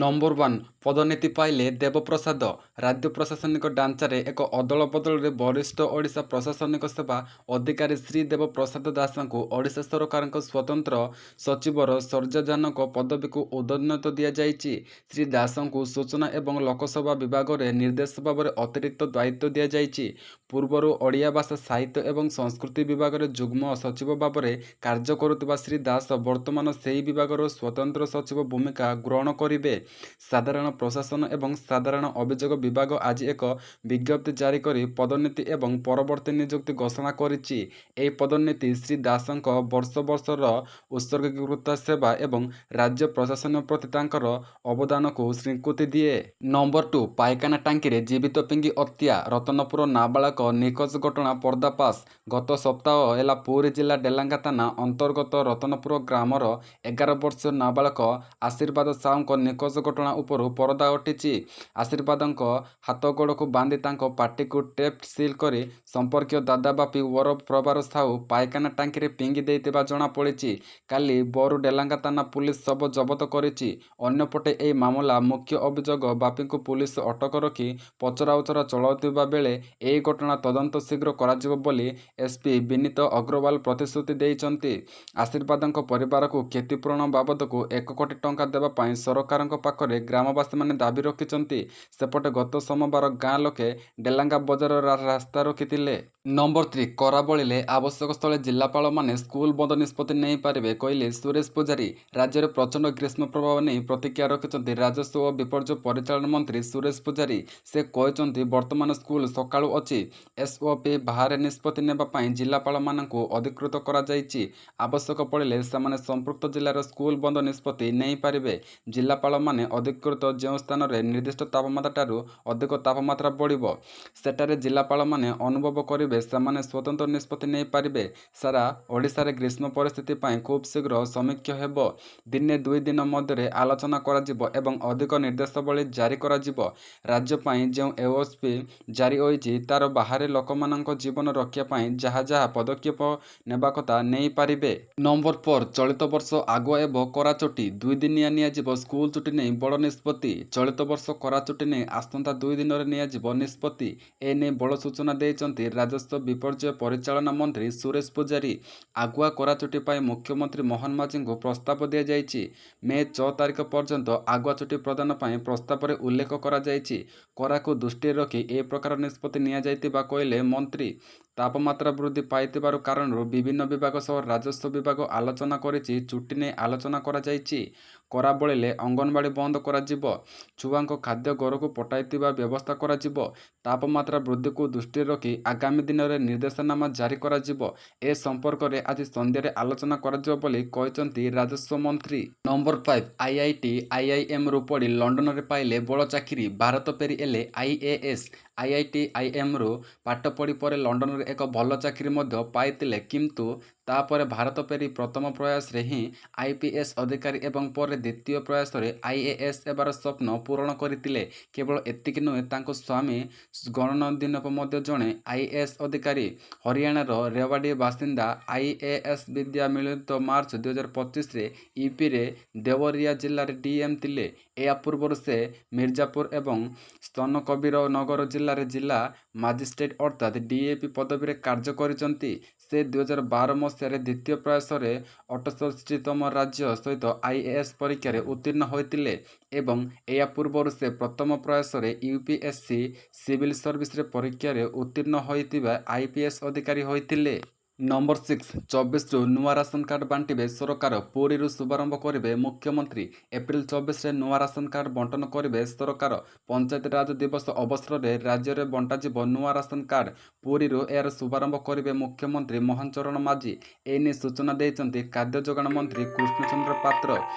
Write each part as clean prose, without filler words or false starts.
Number 1 ପଦୋନ୍ନତି ପାଇଲେ ଦେବପ୍ରସାଦ। ରାଜ୍ୟ ପ୍ରଶାସନିକ ଢାଞ୍ଚାରେ ଏକ ଅଦଳ ବଦଳରେ ବରିଷ୍ଠ ଓଡ଼ିଶା ପ୍ରଶାସନିକ ସେବା ଅଧିକାରୀ ଶ୍ରୀ ଦେବପ୍ରସାଦ ଦାସଙ୍କୁ ଓଡ଼ିଶା ସରକାରଙ୍କ ସ୍ୱତନ୍ତ୍ର ସଚିବର ସର୍ଯାଜନକ ପଦବୀକୁ ଉନ୍ନତି ଦିଆଯାଇଛି। ଶ୍ରୀ ଦାସଙ୍କୁ ସୂଚନା ଏବଂ ଲୋକସେବା ବିଭାଗରେ ନିର୍ଦ୍ଦେଶକ ଭାବରେ ଅତିରିକ୍ତ ଦାୟିତ୍ୱ ଦିଆଯାଇଛି। ପୂର୍ବରୁ ଓଡ଼ିଆ ଭାଷା ସାହିତ୍ୟ ଏବଂ ସଂସ୍କୃତି ବିଭାଗରେ ଯୁଗ୍ମ ସଚିବ ଭାବରେ କାର୍ଯ୍ୟ କରୁଥିବା ଶ୍ରୀ ଦାସ ବର୍ତ୍ତମାନ ସେହି ବିଭାଗର ସ୍ୱତନ୍ତ୍ର ସଚିବ ଭୂମିକା ଗ୍ରହଣ କରିବେ। ସାଧାରଣ ପ୍ରଶାସନ ଏବଂ ସାଧାରଣ ଅଭିଯୋଗ ବିଭାଗ ଆଜି ଏକ ବିଜ୍ଞପ୍ତି ଜାରି କରି ପଦୋନ୍ନତି ଏବଂ ପରବର୍ତ୍ତୀ ନିଯୁକ୍ତି ଘୋଷଣା କରିଛି। ଏହି ପଦୋନ୍ନତି ଶ୍ରୀ ଦାସଙ୍କ ବର୍ଷର ଉତ୍ସର୍ଗୀକୃତ ସେବା ଏବଂ ରାଜ୍ୟ ପ୍ରଶାସନ ପ୍ରତି ତାଙ୍କର ଅବଦାନକୁ ସ୍ୱୀକୃତି ଦିଏ। ନମ୍ବର 2 ପାଇଖାନା ଟାଙ୍କିରେ ଜୀବିତ ଫିଙ୍ଗି ହତ୍ୟା। ରତନପୁର ନାବାଳକ ନିଖୋଜ ଘଟଣା ପର୍ଦ୍ଦାଫାଶ। ଗତ ସପ୍ତାହ ହେଲା ପୁରୀ ଜିଲ୍ଲା ଡେଲାଙ୍ଗା ଥାନା ଅନ୍ତର୍ଗତ ରତନପୁର ଗ୍ରାମର 11 ବର୍ଷୀୟ ନାବାଳକ ଆଶୀର୍ବାଦ ସାହୁଙ୍କ ନିଖୋଜ ଘଟଣା ଉପରୁ ପରଦା ଉଠିଛି। ଆଶୀର୍ବାଦଙ୍କ ହାତ ଗୋଡ଼କୁ ବାନ୍ଧି ତାଙ୍କ ପାଟିକୁ ଟେପ୍ ସିଲ୍ କରି ସମ୍ପର୍କୀୟ ଦାଦା ବାପି ଓରଫ ପ୍ରଭାର ସାହୁ ପାଇଖାନା ଟାଙ୍କିରେ ଫିଙ୍ଗି ଦେଇଥିବା ଜଣାପଡ଼ିଛି। କାଲି ଭୋରୁ ଡେଲାଙ୍ଗା ଥାନା ପୁଲିସ ଶବ ଜବତ କରିଛି। ଅନ୍ୟପଟେ ଏହି ମାମଲା ମୁଖ୍ୟ ଅଭିଯୋଗ ବାପିଙ୍କୁ ପୁଲିସ ଅଟକ ରଖି ପଚରାଉଚରା ଚଳାଉଥିବା ବେଳେ ଏହି ଘଟଣା ତଦନ୍ତ ଶୀଘ୍ର କରାଯିବ ବୋଲି ଏସ୍ପି ବିନୀତ ଅଗ୍ରୱାଲ ପ୍ରତିଶ୍ରୁତି ଦେଇଛନ୍ତି। ଆଶୀର୍ବାଦଙ୍କ ପରିବାରକୁ କ୍ଷତିପୂରଣ ବାବଦକୁ 1 କୋଟି ଟଙ୍କା ଦେବା ପାଇଁ ସରକାରଙ୍କ ପାଖରେ ଗ୍ରାମବାସୀମାନେ ଦାବି ରଖିଛନ୍ତି। ସେପଟେ ଗତ ସୋମବାର ଗାଁ ଲୋକେ ଡେଲାଙ୍ଗା ବଜାର ରାସ୍ତା ରୋକିଥିଲେ। ନମ୍ବର 3 ଖରା ବଳିଲେ ଆବଶ୍ୟକ ସ୍ଥଳେ ଜିଲ୍ଲାପାଳମାନେ ସ୍କୁଲ ବନ୍ଦ ନିଷ୍ପତ୍ତି ନେଇପାରିବେ କହିଲେ ସୁରେଶ ପୂଜାରୀ। ରାଜ୍ୟରେ ପ୍ରଚଣ୍ଡ ଗ୍ରୀଷ୍ମ ପ୍ରଭାବ ନେଇ ପ୍ରତିକ୍ରିୟା ରଖିଛନ୍ତି ରାଜସ୍ୱ ଓ ବିପର୍ଯ୍ୟୟ ପରିଚାଳନା ମନ୍ତ୍ରୀ ସୁରେଶ ପୂଜାରୀ। ସେ କହିଛନ୍ତି ବର୍ତ୍ତମାନ ସ୍କୁଲ ସକାଳୁ ଅଛି। ଏସ୍ଓପି ବାହାରେ ନିଷ୍ପତ୍ତି ନେବା ପାଇଁ ଜିଲ୍ଲାପାଳମାନଙ୍କୁ ଅଧିକୃତ କରାଯାଇଛି। ଆବଶ୍ୟକ ପଡ଼ିଲେ ସେମାନେ ସମ୍ପୃକ୍ତ ଜିଲ୍ଲାର ସ୍କୁଲ ବନ୍ଦ ନିଷ୍ପତ୍ତି ନେଇପାରିବେ। ଜିଲ୍ଲାପାଳମାନେ ଅଧିକୃତ ଯେଉଁ ସ୍ଥାନରେ ନିର୍ଦ୍ଦିଷ୍ଟ ତାପମାତ୍ରାଠାରୁ ଅଧିକ ତାପମାତ୍ରା ବଢ଼ିବ ସେଠାରେ ଜିଲ୍ଲାପାଳମାନେ ଅନୁଭବ କରିବେ ସେମାନେ ସ୍ୱତନ୍ତ୍ର ନିଷ୍ପତ୍ତି ନେଇପାରିବେ। ସାରା ଓଡ଼ିଶାରେ ଗ୍ରୀଷ୍ମ ପରିସ୍ଥିତି ପାଇଁ ଖୁବ୍ ଶୀଘ୍ର ସମୀକ୍ଷା ହେବ। ଦିନେ 2 ଦିନ ମଧ୍ୟରେ ଆଲୋଚନା କରାଯିବ ଏବଂ ଅଧିକ ନିର୍ଦ୍ଦେଶାବଳୀ ଜାରି କରାଯିବ। ରାଜ୍ୟ ପାଇଁ ଯେଉଁ ଏସ୍ଓପି ଜାରି ହୋଇଛି ତାର ବାହାରେ ଲୋକମାନଙ୍କ ଜୀବନ ରକ୍ଷା ପାଇଁ ଯାହା ଯାହା ପଦକ୍ଷେପ ନେବା କଥା ନେଇପାରିବେ। ନମ୍ବର 4 ଚଳିତ ବର୍ଷ ଆଗୁଆ ହେବ ଖରା ଛୁଟି। 2 ଦିନିଆ ନିଆଯିବ ସ୍କୁଲ ଛୁଟି ନେଇ ବଡ଼ ନିଷ୍ପତ୍ତି। ଚଳିତ ବର୍ଷ ଖରା ଛୁଟି ନେଇ ଆସନ୍ତା 2 ଦିନରେ ନିଆଯିବ ନିଷ୍ପତ୍ତି। ଏନେଇ ବଡ଼ ସୂଚନା ଦେଇଛନ୍ତି ରାଜସ୍ୱ ବିପର୍ଯ୍ୟୟ ପରିଚାଳନା ମନ୍ତ୍ରୀ ସୁରେଶ ପୂଜାରୀ। ଆଗୁଆ ଖରା ଛୁଟି ପାଇଁ ମୁଖ୍ୟମନ୍ତ୍ରୀ ମୋହନ ମାଝୀଙ୍କୁ ପ୍ରସ୍ତାବ ଦିଆଯାଇଛି। ମେ 6 ତାରିଖ ପର୍ଯ୍ୟନ୍ତ ଆଗୁଆ ଛୁଟି ପ୍ରଦାନ ପାଇଁ ପ୍ରସ୍ତାବରେ ଉଲ୍ଲେଖ କରାଯାଇଛି। ଖରାକୁ ଦୃଷ୍ଟିରେ ରଖି ଏ ପ୍ରକାର ନିଷ୍ପତ୍ତି ନିଆଯାଇଥିବା କହିଲେ ମନ୍ତ୍ରୀ। ତାପମାତ୍ରା ବୃଦ୍ଧି ପାଇଥିବାର କାରଣରୁ ବିଭିନ୍ନ ବିଭାଗ ସହ ରାଜସ୍ୱ ବିଭାଗ ଆଲୋଚନା କରିଛି ଛୁଟି ନେଇ ଆଲୋଚନା କରାଯାଇଛି। ଖରା ବଳିଲେ ଅଙ୍ଗନବାଡ଼ି ବନ୍ଦ କରାଯିବ। ଛୁଆଙ୍କ ଖାଦ୍ୟ ଘରକୁ ପଠାଇଥିବା ବ୍ୟବସ୍ଥା କରାଯିବ। ତାପମାତ୍ରା ବୃଦ୍ଧିକୁ ଦୃଷ୍ଟିରେ ରଖି ଆଗାମୀ ଦିନରେ ନିର୍ଦ୍ଦେଶନାମା ଜାରି କରାଯିବ। ଏ ସମ୍ପର୍କରେ ଆଜି ସନ୍ଧ୍ୟାରେ ଆଲୋଚନା କରାଯିବ ବୋଲି କହିଛନ୍ତି ରାଜସ୍ୱ ମନ୍ତ୍ରୀ। ନମ୍ବର 5 ଆଇଆଇଟି ଆଇଆଇଏମ୍ରୁ ପଢ଼ି ଲଣ୍ଡନରେ ପାଇଲେ ବଡ଼ ଚାକିରି। ଭାରତ ଫେରି ହେଲେ ଆଇଏଏସ୍। ଆଇଆଇଟି ଆଇଆଇଏମ୍ରୁ ପାଠ ପଢ଼ି ପରେ ଲଣ୍ଡନରେ ଏକ ଭଲ ଚାକିରି ମଧ୍ୟ ପାଇଥିଲେ କିନ୍ତୁ ତାପରେ ଭାରତ ଫେରି ପ୍ରଥମ ପ୍ରୟାସରେ ହିଁ ଆଇପିଏସ୍ ଅଧିକାରୀ ଏବଂ ପରେ ଦ୍ୱିତୀୟ ପ୍ରୟାସରେ ଆଇଏଏସ୍ ହେବାର ସ୍ୱପ୍ନ ପୂରଣ କରିଥିଲେ। କେବଳ ଏତିକି ନୁହେଁ ତାଙ୍କ ସ୍ୱାମୀ ଗଣନନ୍ଦୀନପ ମଧ୍ୟ ଜଣେ ଆଇଏଏସ୍ ଅଧିକାରୀ। ହରିୟାଣାର ରେୱାଡ଼ି ବାସିନ୍ଦା ଆଇଏଏସ୍ ବିଦ୍ୟା ମିଳିତ ମାର୍ଚ୍ଚ 2025ରେ ୟୁପିରେ ଦେଓରିଆ ଜିଲ୍ଲାରେ ଡିଏମ୍ ଥିଲେ। ଏହା ପୂର୍ବରୁ ସେ ମିର୍ଜାପୁର ଏବଂ ସ୍ତନକବୀରନଗର ଜିଲ୍ଲାରେ ଜିଲ୍ଲା ମାଜିଷ୍ଟ୍ରେଟ୍ ଅର୍ଥାତ୍ ଡିଏପି ପଦବୀରେ କାର୍ଯ୍ୟ କରିଛନ୍ତି। ସେ 2012 ମସିହାରେ ଦ୍ୱିତୀୟ ପ୍ରୟାସରେ 68ତମ ରାଜ୍ୟ ସହିତ ଆଇଏଏସ୍ ପରୀକ୍ଷାରେ ଉତ୍ତୀର୍ଣ୍ଣ ହୋଇଥିଲେ ଏବଂ ଏହା ପୂର୍ବରୁ ସେ ପ୍ରଥମ ପ୍ରୟାସରେ ୟୁପିଏସ୍ସି ସିଭିଲ୍ ସର୍ଭିସରେ ପରୀକ୍ଷାରେ ଉତ୍ତୀର୍ଣ୍ଣ ହୋଇଥିବା ଆଇପିଏସ୍ ଅଧିକାରୀ ହୋଇଥିଲେ। ନମ୍ବର 6 24ରୁ ନୂଆ ରାସନ କାର୍ଡ଼ ବାଣ୍ଟିବେ ସରକାର। ପୁରୀରୁ ଶୁଭାରମ୍ଭ କରିବେ ମୁଖ୍ୟମନ୍ତ୍ରୀ। ଏପ୍ରିଲ 24ରେ ନୂଆ ରାସନ କାର୍ଡ଼ ବଣ୍ଟନ କରିବେ ସରକାର। ପଞ୍ଚାୟତିରାଜ ଦିବସ ଅବସରରେ ରାଜ୍ୟରେ ବଣ୍ଟାଯିବ ନୂଆ ରାସନ କାର୍ଡ଼। ପୁରୀରୁ ଏହାର ଶୁଭାରମ୍ଭ କରିବେ ମୁଖ୍ୟମନ୍ତ୍ରୀ ମୋହନ ଚରଣ ମାଝୀ। ଏନେଇ ସୂଚନା ଦେଇଛନ୍ତି ଖାଦ୍ୟ ଯୋଗାଣ ମନ୍ତ୍ରୀ କୃଷ୍ଣଚନ୍ଦ୍ର ପାତ୍ର।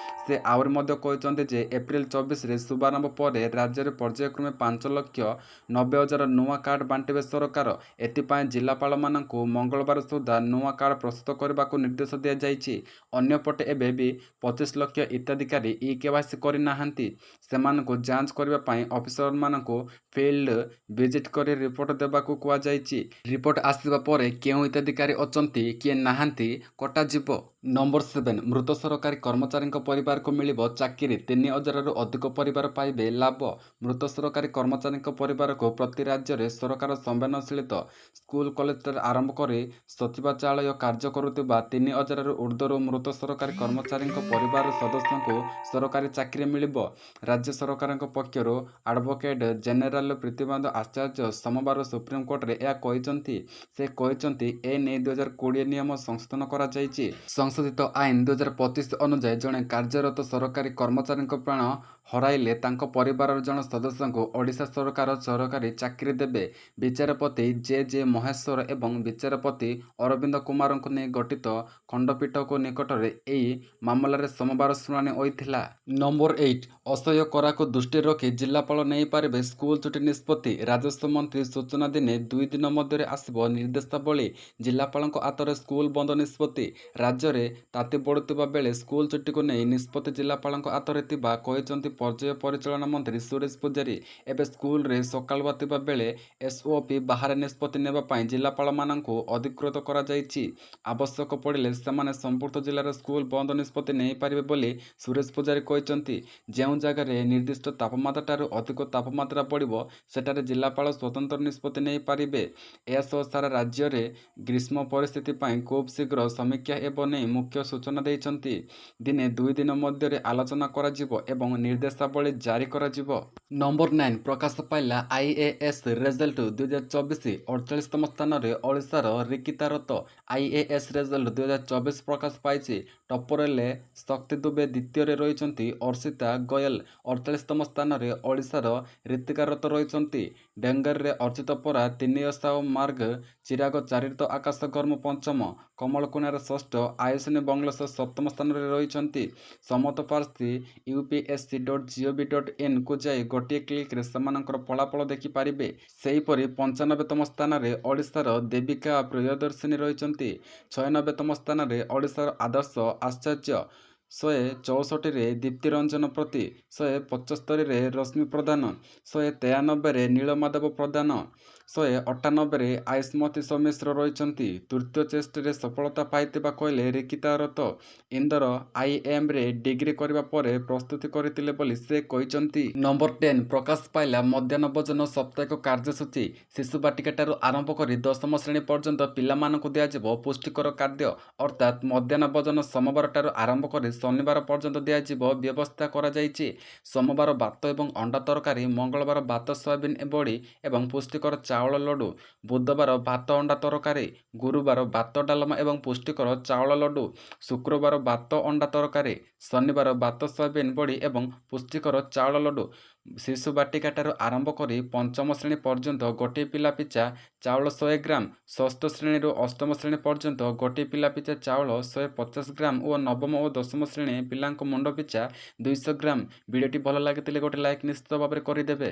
ସେ ଆହୁରି ମଧ୍ୟ କହିଛନ୍ତି ଯେ ଏପ୍ରିଲ 24ରେ ଶୁଭାରମ୍ଭ ପରେ ରାଜ୍ୟରେ ପର୍ଯ୍ୟାୟକ୍ରମେ 5,90,000 ନୂଆ କାର୍ଡ଼ ବାଣ୍ଟିବେ ସରକାର। ଏଥିପାଇଁ ଜିଲ୍ଲାପାଳମାନଙ୍କୁ ମଙ୍ଗଳବାର ସୁଦ୍ଧା ନୂଆ କାର୍ଡ଼ ପ୍ରସ୍ତୁତ କରିବାକୁ ନିର୍ଦ୍ଦେଶ ଦିଆଯାଇଛି। ଅନ୍ୟପଟେ ଏବେ ବି 25 ଲକ୍ଷ ହିତାଧିକାରୀ ଇକେୱାଇସି କରିନାହାନ୍ତି। ସେମାନଙ୍କୁ ଯାଞ୍ଚ କରିବା ପାଇଁ ଅଫିସରମାନଙ୍କୁ ଫିଲ୍ଡ ଭିଜିଟ୍ କରି ରିପୋର୍ଟ ଦେବାକୁ କୁହାଯାଇଛି। ରିପୋର୍ଟ ଆସିବା ପରେ କେଉଁ ହିତାଧିକାରୀ ଅଛନ୍ତି କିଏ ନାହାନ୍ତି କଟାଯିବ। ନମ୍ବର 7 ମୃତ ସରକାରୀ କର୍ମଚାରୀଙ୍କ ପରିବାରକୁ ମିଳିବ ଚାକିରି 3,000ରୁ ଅଧିକ ପରିବାର ପାଇବେ ଲାଭ। ମୃତ ସରକାରୀ କର୍ମଚାରୀଙ୍କ ପରିବାରକୁ ପ୍ରତି ରାଜ୍ୟରେ ସରକାର ସମ୍ବେଦନଶୀଳ ସ୍କୁଲ କଲେଜଠାରୁ ଆରମ୍ଭ କରି ସଚିବାଳୟ କାର୍ଯ୍ୟ କରୁଥିବା 3,000ରୁ ଉର୍ଦ୍ଧ୍ୱରୁ ମୃତ ସରକାରୀ କର୍ମଚାରୀଙ୍କ ପରିବାରର ସଦସ୍ୟଙ୍କୁ ସରକାରୀ ଚାକିରି ମିଳିବ। ରାଜ୍ୟ ସରକାରଙ୍କ ପକ୍ଷରୁ ଆଡଭୋକେଟ ଜେନେରାଲ ପ୍ରୀତିବନ୍ତ ଆଚାର୍ଯ୍ୟ ସୋମବାର ସୁପ୍ରିମକୋର୍ଟରେ ଏହା କହିଛନ୍ତି। ସେ କହିଛନ୍ତି ଏ ନେଇ 2020 ନିୟମ ସଂଶୋଧନ କରାଯାଇଛି। ସଂଶୋଧିତ ଆଇନ 2025 ଅନୁଯାୟୀ ଜଣେ କାର୍ଯ୍ୟରତ ସରକାରୀ କର୍ମଚାରୀଙ୍କ ପ୍ରାଣ ହରାଇଲେ ତାଙ୍କ ପରିବାରର ଜଣେ ସଦସ୍ୟଙ୍କୁ ଓଡ଼ିଶା ସରକାର ସରକାରୀ ଚାକିରି ଦେବେ। ବିଚାରପତି ଜେ ମହେଶ୍ୱର ଏବଂ ବିଚାରପତି ଅରବିନ୍ଦ କୁମାରଙ୍କୁ ନେଇ ଗଠିତ ଖଣ୍ଡପୀଠଙ୍କ ନିକଟରେ ଏହି ମାମଲାରେ ସୋମବାର ଶୁଣାଣି ହୋଇଥିଲା। ନମ୍ବର 8 ଅସହ୍ୟ ଖରାକୁ ଦୃଷ୍ଟିରେ ରଖି ଜିଲ୍ଲାପାଳ ନେଇପାରିବେ ସ୍କୁଲ ଛୁଟି ନିଷ୍ପତ୍ତି। ରାଜସ୍ୱ ମନ୍ତ୍ରୀ ସୂଚନା ଦିନେ 2 ଦିନ ମଧ୍ୟରେ ଆସିବ ନିର୍ଦ୍ଦେଶାବଳୀ। ଜିଲ୍ଲାପାଳଙ୍କ ହାତରେ ସ୍କୁଲ ବନ୍ଦ ନିଷ୍ପତ୍ତି। ରାଜ୍ୟରେ ତାତି ବଢ଼ୁଥିବା ବେଳେ ସ୍କୁଲ ଛୁଟିକୁ ନେଇ ନିଷ୍ପତ୍ତି ଜିଲ୍ଲାପାଳଙ୍କ ହାତରେ ଥିବା କହିଛନ୍ତି ପର୍ଯ୍ୟାୟ ପରିଚାଳନା ମନ୍ତ୍ରୀ ସୁରେଶ ପୂଜାରୀ। ଏବେ ସ୍କୁଲରେ ସକାଳୁଆ ଥିବା ବେଳେ ଏସଓପି ବାହାରେ ନିଷ୍ପତ୍ତି ନେବା ପାଇଁ ଜିଲ୍ଲାପାଳମାନଙ୍କୁ ଅଧିକୃତ କରାଯାଇଛି। ଆବଶ୍ୟକ ପଡ଼ିଲେ ସେମାନେ ସମ୍ପୃକ୍ତ ଜିଲ୍ଲାର ସ୍କୁଲ ବନ୍ଦ ନିଷ୍ପତ୍ତି ନେଇପାରିବେ ବୋଲି ସୁରେଶ ପୂଜାରୀ କହିଛନ୍ତି। ଯେଉଁ ଜାଗାରେ ନିର୍ଦ୍ଦିଷ୍ଟ ତାପମାତ୍ରାଠାରୁ ଅଧିକ ତାପମାତ୍ରା ବଢ଼ିବ ସେଠାରେ ଜିଲ୍ଲାପାଳ ସ୍ୱତନ୍ତ୍ର ନିଷ୍ପତ୍ତି ନେଇପାରିବେ। ଏହାସହ ସାରା ରାଜ୍ୟରେ ଗ୍ରୀଷ୍ମ ପରିସ୍ଥିତି ପାଇଁ ଖୁବ୍ ଶୀଘ୍ର ସମୀକ୍ଷା ହେବ ନେଇ ମୁଖ୍ୟ ସୂଚନା ଦେଇଛନ୍ତି। ଦିନେ 2 ଦିନ ମଧ୍ୟରେ ଆଲୋଚନା କରାଯିବ ଏବଂ ନିର୍ଦ୍ଦେଶାବଳୀ ଜାରି କରାଯିବ। ନମ୍ବର 9 ପ୍ରକାଶ ପାଇଲା ଆଇଏଏସ୍ ରେଜଲ୍ଟ 2024 48ତମ ସ୍ଥାନରେ ଓଡ଼ିଶାର ରିକିତା ରଥ। ଆଇଏଏସ୍ ରେଜଲ୍ଟ 2024 ପ୍ରକାଶ ପାଇଛି। ଟପ୍ପର ହେଲେ ଶକ୍ତି ଦୁବେ, ଦ୍ୱିତୀୟରେ ରହିଛନ୍ତି ଅର୍ଷିତା ଗୋୟଲ। 48ତମ ସ୍ଥାନରେ ଓଡ଼ିଶାର ରିତିକା ରଥ ରହିଛନ୍ତି। ଡେଙ୍ଗରରେ ଅର୍ଚ୍ଚିତ ପରା 3 ସାଉ ମାର୍ଗ, ଚିରାଗ ଚାରିତ ଆକାଶ ଗର୍ମ ପଞ୍ଚମ, କମଳ କୁନାର ଷଷ୍ଠ, ଆୟୁଷିନୀ ବଙ୍ଗଳେଶ 7ତମ ସ୍ଥାନରେ ରହିଛନ୍ତି। ସମସ୍ତ ପ୍ରାର୍ଥୀ upsc.gov.in କୁ ଯାଇ ଗୋଟିଏ କ୍ଲିକରେ ସେମାନଙ୍କର ଫଳାଫଳ ଦେଖିପାରିବେ। ସେହିପରି 95ତମ ସ୍ଥାନରେ ଓଡ଼ିଶାର ଦେବିକା ପ୍ରିୟଦର୍ଶିନୀ ରହିଛନ୍ତି। 96ତମ ସ୍ଥାନରେ ଓଡ଼ିଶାର ଆଦର୍ଶ ଆଚାର୍ଯ୍ୟ, 164ରେ ଦୀପ୍ତି ରଞ୍ଜନ ପ୍ରତି, 175ରେ ରଶ୍ମି ପ୍ରଧାନ, 193ରେ ନୀଳମାଧବ ପ୍ରଧାନ, 198ରେ ଆୟୁଷ୍ମତୀ ସୌମିଶ୍ର ରହିଛନ୍ତି। ତୃତୀୟ ଚେଷ୍ଟାରେ ସଫଳତା ପାଇଥିବା କହିଲେ ରିକିତା ରଥ। ଇନ୍ଦୋର ଆଇଏମ୍ରେ ଡିଗ୍ରୀ କରିବା ପରେ ପ୍ରସ୍ତୁତି କରିଥିଲେ ବୋଲି ସେ କହିଛନ୍ତି। ନମ୍ବର 10 ପ୍ରକାଶ ପାଇଲା ମଧ୍ୟାହ୍ନ ଭୋଜନ ସାପ୍ତାହିକ କାର୍ଯ୍ୟସୂଚୀ। ଶିଶୁ ବାଟିକାଠାରୁ ଆରମ୍ଭ କରି 10ମ ଶ୍ରେଣୀ ପର୍ଯ୍ୟନ୍ତ ପିଲାମାନଙ୍କୁ ଦିଆଯିବ ପୁଷ୍ଟିକର ଖାଦ୍ୟ ଅର୍ଥାତ୍ ମଧ୍ୟାହ୍ନ ଭୋଜନ ସୋମବାରଠାରୁ ଆରମ୍ଭ କରି ଶନିବାର ପର୍ଯ୍ୟନ୍ତ ଦିଆଯିବ ବ୍ୟବସ୍ଥା କରାଯାଇଛି। ସୋମବାର ଭାତ ଏବଂ ଅଣ୍ଡା ତରକାରୀ, ମଙ୍ଗଳବାର ଭାତ ସୋୟାବିନ ବଡ଼ି ଏବଂ ପୁଷ୍ଟିକର ଚାଉଳ ଲଡୁ, ବୁଧବାର ଭାତ ଅଣ୍ଡା ତରକାରୀ, ଗୁରୁବାର ଭାତ ଡାଲମା ଏବଂ ପୁଷ୍ଟିକର ଚାଉଳ ଲଡୁ, ଶୁକ୍ରବାର ଭାତ ଅଣ୍ଡା ତରକାରୀ, ଶନିବାର ଭାତ ସୋୟାବିନ ବଡ଼ି ଏବଂ ପୁଷ୍ଟିକର ଚାଉଳ ଲଡୁ। ଶିଶୁ ବାଟିକାଠାରୁ ଆରମ୍ଭ କରି 5ମ ଶ୍ରେଣୀ ପର୍ଯ୍ୟନ୍ତ ଗୋଟିଏ ପିଲା ପିଛା ଚାଉଳ 100 ଗ୍ରାମ, ଷଷ୍ଠ ଶ୍ରେଣୀରୁ 8ମ ଶ୍ରେଣୀ ପର୍ଯ୍ୟନ୍ତ ଗୋଟିଏ ପିଲା ପିଛା ଚାଉଳ 150 ଗ୍ରାମ ଓ ନବମ ଓ 10ମ ଶ୍ରେଣୀ ପିଲାଙ୍କ ମୁଣ୍ଡ ପିଛା 200 ଗ୍ରାମ। ଭିଡ଼ିଓଟି ଭଲ ଲାଗିଥିଲେ ଗୋଟେ ଲାଇକ୍ ନିଶ୍ଚିତ ଭାବରେ କରିଦେବେ।